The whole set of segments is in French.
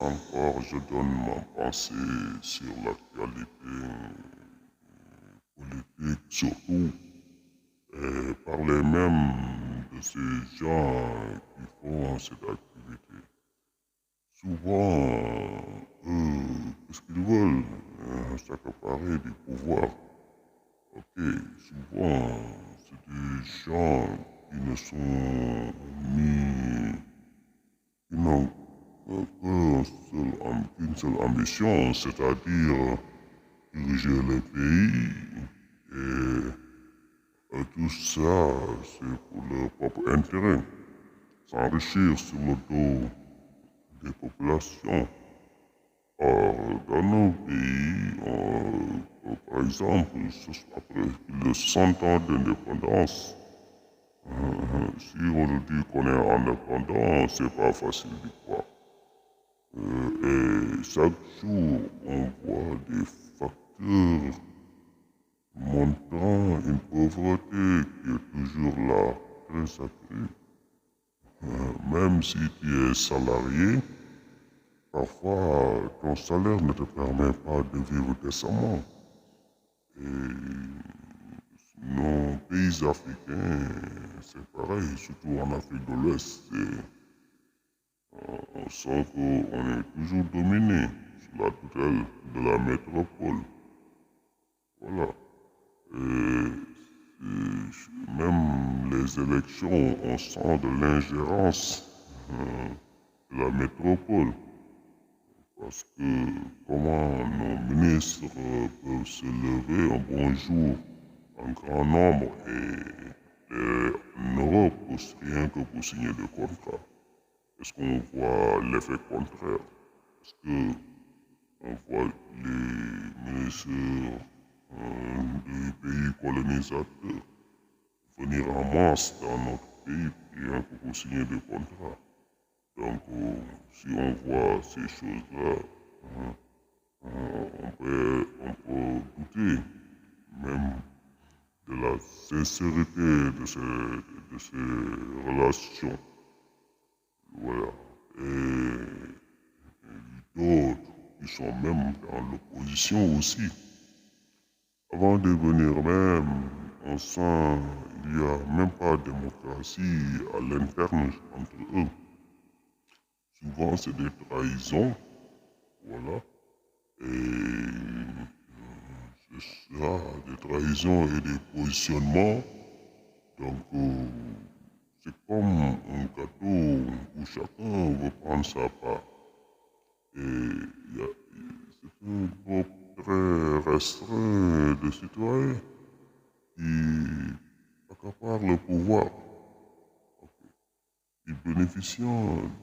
Encore, je donne ma pensée sur l'actualité politique, surtout, et parler même de ces gens qui font cette activité. Souvent, eux, qu'est-ce qu'ils veulent? S'accaparer du pouvoir. Ok, souvent, c'est des gens qui ne sont ni, qui n'ont qu'une seule ambition, c'est-à-dire diriger le pays. Et tout ça, c'est pour leur propre intérêt. S'enrichir sur le dos des populations. Or, dans nos pays, par exemple, après plus de 100 ans d'indépendance, si aujourd'hui qu'on est indépendant, c'est pas facile d'y croire. Et chaque jour, on voit des facteurs montant une pauvreté qui est toujours là, très accrue. Même si tu es salarié, parfois ton salaire ne te permet pas de vivre décemment. Et nos pays africains, c'est pareil, surtout en Afrique de l'Ouest, on sent qu'on est toujours dominé sous la tutelle de la métropole. Voilà. Et même les élections, on sent de l'ingérence de la métropole. Parce que comment nos ministres peuvent se lever un bon jour en grand nombre et en Europe, rien que pour signer des contrats. Est-ce qu'on voit l'effet contraire? Est-ce qu'on voit les ministres des pays colonisateurs venir en masse dans notre pays rien que pour signer des contrats? Donc, si on voit ces choses-là, on peut douter même de la sincérité de ces relations. Voilà. Et d'autres qui sont même dans l'opposition aussi. Avant de venir même, on sent qu'il n'y a même pas de démocratie à l'interne entre eux. Souvent, c'est des trahisons, voilà. Et c'est ça, des trahisons et des positionnements. Donc, c'est comme un gâteau où chacun veut prendre sa part. Et c'est un groupe très restreint de citoyens qui accaparent le pouvoir. Ils bénéficient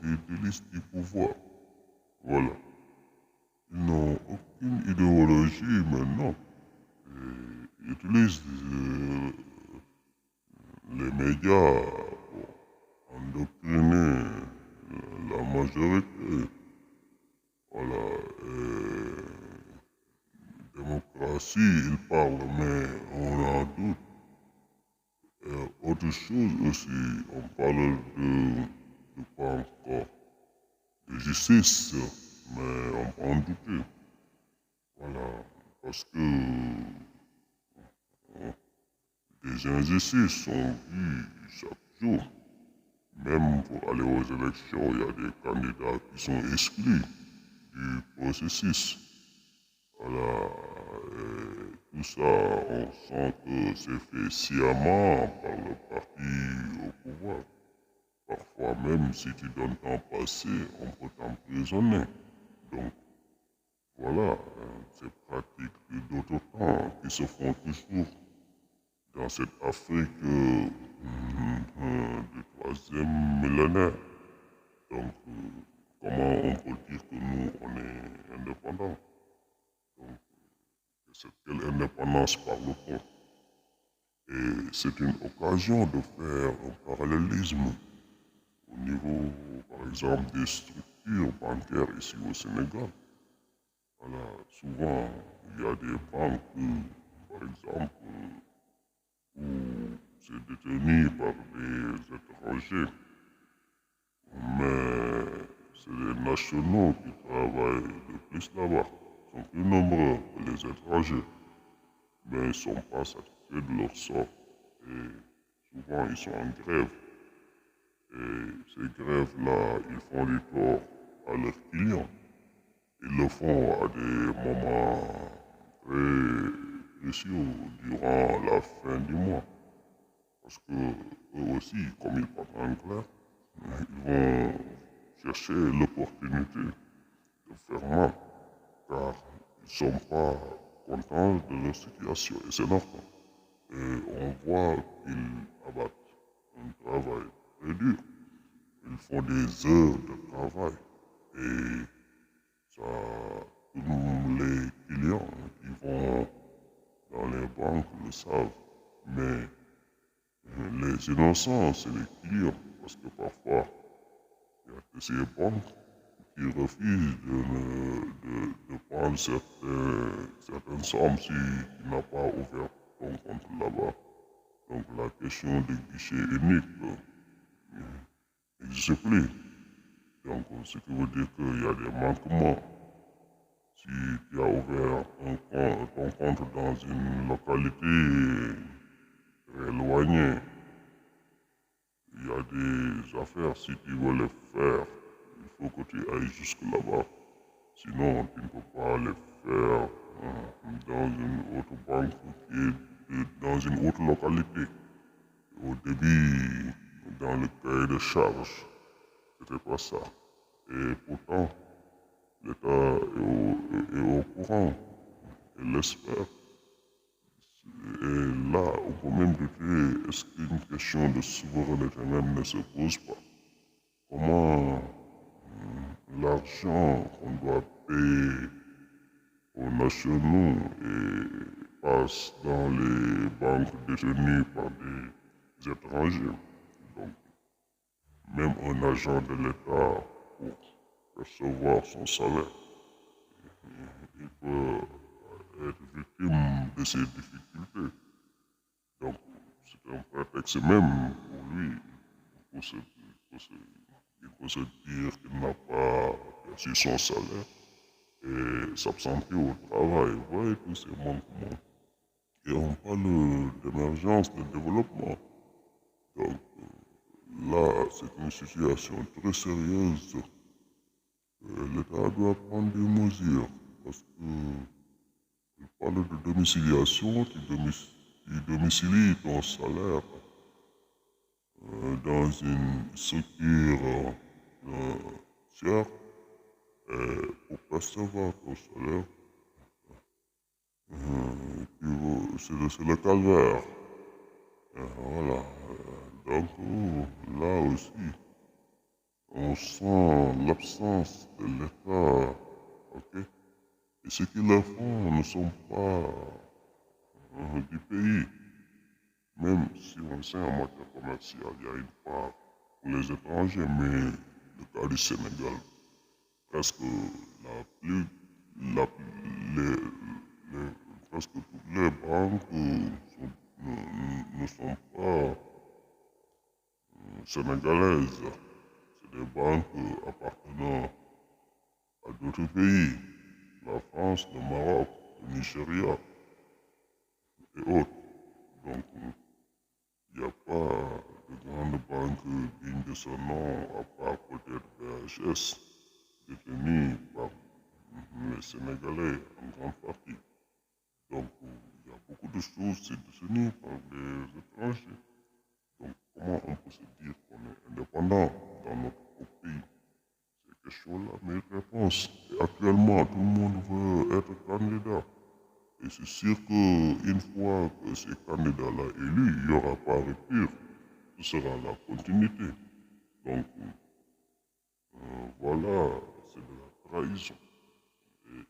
des délices du pouvoir. Voilà. Ils n'ont aucune idéologie maintenant. Ils utilisent les médias pour endoctriner la majorité. Voilà. Démocratie, ils parlent, mais on en doute. Autre chose aussi, on parle de quoi encore? De justice, mais on peut en douter. Voilà. Parce que des injustices sont vues chaque jour. Même pour aller aux élections, il y a des candidats qui sont exclus du processus. Voilà. Tout ça, on sent que c'est fait sciemment par le parti au pouvoir. Parfois même, si tu donnes ton passé, on peut t'emprisonner. Donc, voilà, ces pratiques d'autres temps qui se font toujours dans cette Afrique du troisième millénaire. Donc, comment on peut dire que nous, on est indépendants? Donc, c'est quelle indépendance parle-t-on? Et c'est une occasion de faire un parallélisme au niveau, par exemple, des structures bancaires ici au Sénégal. Voilà, souvent, il y a des banques, par exemple, où c'est détenu par des étrangers. Mais c'est les nationaux qui travaillent le plus là-bas. Ils sont plus nombreux que les étrangers, mais ils ne sont pas satisfaits de leur sort. Et souvent, ils sont en grève. Et ces grèves-là, ils font du tort à leurs clients. Ils le font à des moments très précieux durant la fin du mois. Parce que eux aussi, comme ils partent en grève, ils vont chercher l'opportunité de faire mal, car ils ne sont pas contents de leur situation, et c'est normal. Et on voit qu'ils abattent un travail très dur. Ils font des heures de travail, et ça, tous les clients qui vont dans les banques le savent. Mais les innocents, c'est les clients, parce que parfois, il y a que ces banques qui refusent de prendre certaines sommes si tu n'as pas ouvert ton compte là-bas. Donc la question du guichet unique n'existe plus. Donc ce qui veut dire qu'il y a des manquements. Si tu as ouvert ton compte dans une localité très éloignée, il y a des affaires, si tu veux les faire, il faut que tu ailles jusque là-bas. Sinon, tu ne peux pas les faire dans une autre banque qui est dans une autre localité. Au début, dans le cahier de charge, c'était pas ça. Et pourtant, l'État est au courant et l'espère. Et là, on peut même douter, est-ce qu'une question de souveraineté même ne se pose pas? Comment l'argent qu'on doit payer aux nationaux et passe dans les banques détenues par des étrangers? Donc, même un agent de l'État, pour percevoir son salaire, il peut être victime de ces difficultés. Donc, c'est un prétexte même pour lui, il peut se dire qu'il n'a pas perçu son salaire et s'absenter au travail. Vous voyez tous ces manquements. Et on parle d'émergence, de développement. Donc, là, c'est une situation très sérieuse. L'État doit prendre des mesures parce que il parle de domiciliation, tu domicilies ton salaire dans une structure tiers pour percevoir ton salaire. C'est le calvaire. Voilà. Donc là aussi, on sent l'absence de l'État. Ok? Et ceux qui le font ne sont pas du pays. Même si on sait en matière commerciale, il y a une part pour les étrangers, mais le cas du Sénégal, presque la plus, la, les, les- presque toutes les banques ne sont pas sénégalaises. C'est des banques appartenant à d'autres pays, la France, le Maroc, le Nigeria et autres. Donc, il n'y a pas de grande banque digne de son nom, à part peut-être BHS, détenue par les Sénégalais en grande partie. Donc, il y a beaucoup de choses, c'est détenu par les étrangers. Donc, comment on peut se dire qu'on est indépendant dans notre propre pays? Ces questions-là méritent réponse. Et actuellement, tout le monde veut être candidat. Et c'est sûr qu'une fois que ces candidats-là élus, il n'y aura pas rupture. Ce sera la continuité. Donc, voilà, c'est de la trahison. Et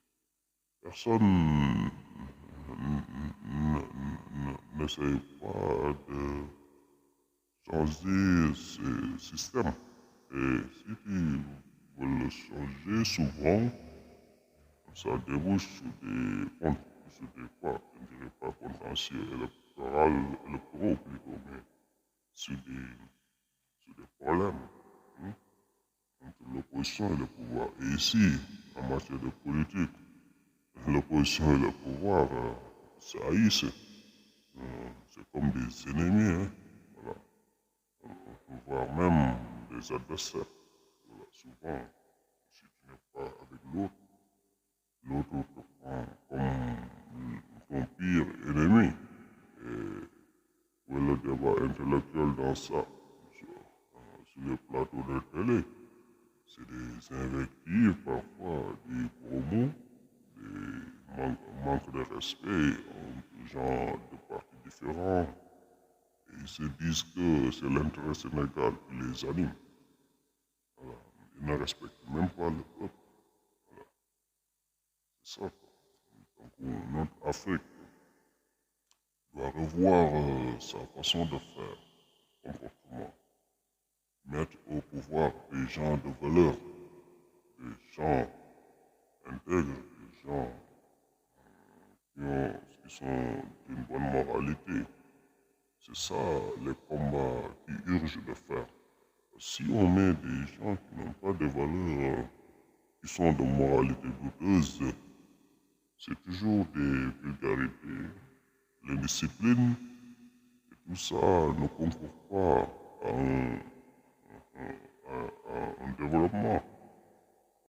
personne n'essaye pas de changer ce système. Et si tu veux le changer, souvent, ça débouche sur des comptes, sur des quoi, je ne dirais pas contentieux électoraux plutôt, mais sur des problèmes. Hein. entre l'opposition et le pouvoir. Et ici, en matière de politique, l'opposition et le pouvoir se haïssent. C'est comme des ennemis, hein, voilà. Voire même des adversaires. Voilà. Souvent, si tu n'es pas avec l'autre, l'autre te prend comme ton pire ennemi. Et où est le débat intellectuel dans ça? Sur les plateaux de télé, c'est des invectives, parfois des gros mots, des manque de respect entre gens de partis différents. Et ils se disent que c'est l'intérêt sénégal qui les anime. Voilà. Ils ne respectent même pas le peuple. Voilà. C'est ça, quoi. Donc notre Afrique doit revoir sa façon de faire, comportement, mettre au pouvoir des gens de valeur, des gens intègres, des gens qui sont d'une bonne moralité. C'est ça les combats qui urgent de faire. Si on met des gens qui n'ont pas de valeurs, qui sont de moralité douteuse, c'est toujours des vulgarités, l'indiscipline, et tout ça ne concourt pas à un développement.